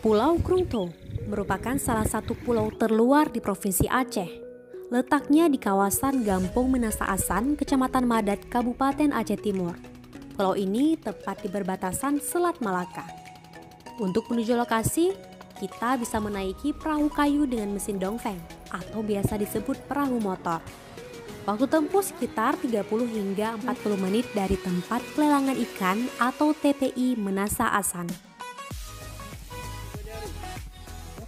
Pulau Krungto merupakan salah satu pulau terluar di Provinsi Aceh. Letaknya di kawasan Gampong Menasa Asan, Kecamatan Madat, Kabupaten Aceh Timur. Pulau ini tepat di perbatasan Selat Malaka. Untuk menuju lokasi, kita bisa menaiki perahu kayu dengan mesin dongfeng atau biasa disebut perahu motor. Waktu tempuh sekitar 30 hingga 40 menit dari tempat pelelangan ikan atau TPI Menasa Asan.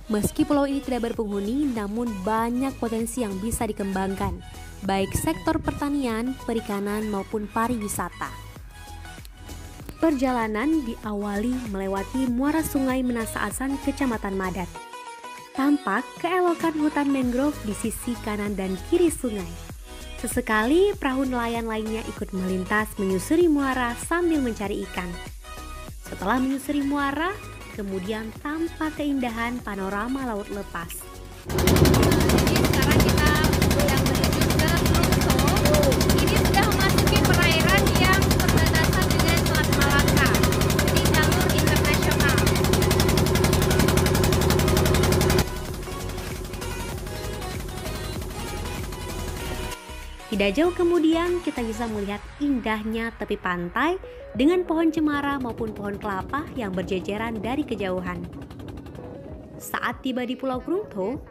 Meski pulau ini tidak berpenghuni, namun banyak potensi yang bisa dikembangkan, baik sektor pertanian, perikanan, maupun pariwisata. Perjalanan diawali melewati muara sungai Menasa Asan, Kecamatan Madat. Tampak keelokan hutan mangrove di sisi kanan dan kiri sungai. Sesekali perahu nelayan lainnya ikut melintas menyusuri muara sambil mencari ikan. Setelah menyusuri muara, kemudian tampak keindahan panorama laut lepas. Jadi sekarang kita sedang menuju ke Krungto. Ini sudah memasuki perairan yang berbatasan dengan Selat Malaka di jalur internasional. Tidak jauh kemudian kita bisa melihat indahnya tepi pantai dengan pohon cemara maupun pohon kelapa yang berjejeran dari kejauhan. Saat tiba di Pulau Krungto,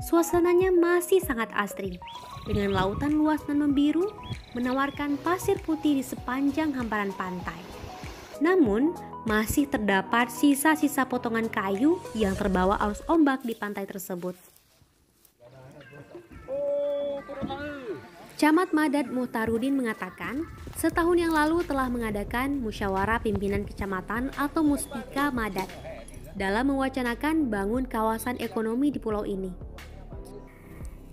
suasananya masih sangat asri, dengan lautan luas dan membiru menawarkan pasir putih di sepanjang hamparan pantai. Namun, masih terdapat sisa-sisa potongan kayu yang terbawa arus ombak di pantai tersebut. Camat Madat Muhtarudin mengatakan, setahun yang lalu telah mengadakan musyawarah pimpinan kecamatan atau Muspika Madat dalam mewacanakan bangun kawasan ekonomi di pulau ini.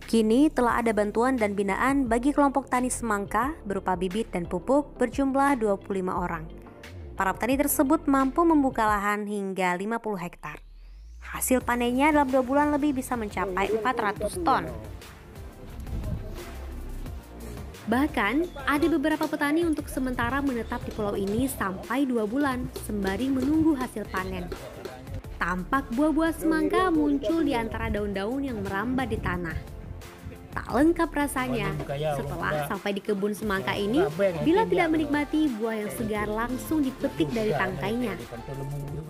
Kini telah ada bantuan dan binaan bagi kelompok tani semangka berupa bibit dan pupuk berjumlah 25 orang. Para petani tersebut mampu membuka lahan hingga 50 hektar. Hasil panennya dalam 2 bulan lebih bisa mencapai 400 ton. Bahkan, ada beberapa petani untuk sementara menetap di pulau ini sampai 2 bulan sembari menunggu hasil panen. Tampak buah-buah semangka muncul di antara daun-daun yang merambat di tanah. Tak lengkap rasanya setelah sampai di kebun semangka ini bila tidak menikmati buah yang segar langsung dipetik dari tangkainya.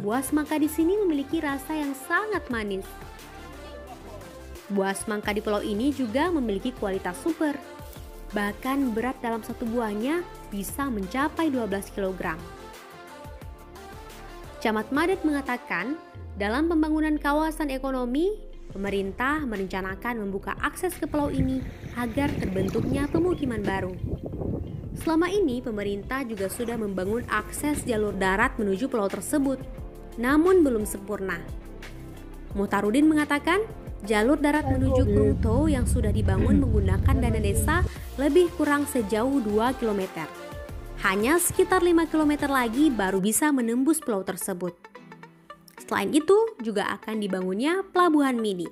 Buah semangka di sini memiliki rasa yang sangat manis. Buah semangka di pulau ini juga memiliki kualitas super. Bahkan berat dalam satu buahnya bisa mencapai 12 kg. Camat Madat mengatakan, dalam pembangunan kawasan ekonomi, pemerintah merencanakan membuka akses ke pulau ini agar terbentuknya pemukiman baru. Selama ini, pemerintah juga sudah membangun akses jalur darat menuju pulau tersebut, namun belum sempurna. Muhtarudin mengatakan, jalur darat menuju Krungto yang sudah dibangun menggunakan dana desa lebih kurang sejauh 2 km. Hanya sekitar 5 km lagi baru bisa menembus pulau tersebut. Selain itu, juga akan dibangunnya pelabuhan mini.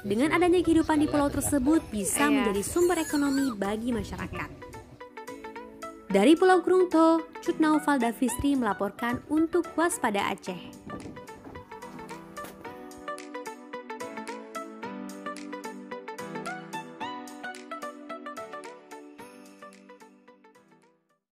Dengan adanya kehidupan di pulau tersebut bisa menjadi sumber ekonomi bagi masyarakat. Dari Pulau Krungto, Cut Naufal Davistri melaporkan untuk Waspada Aceh.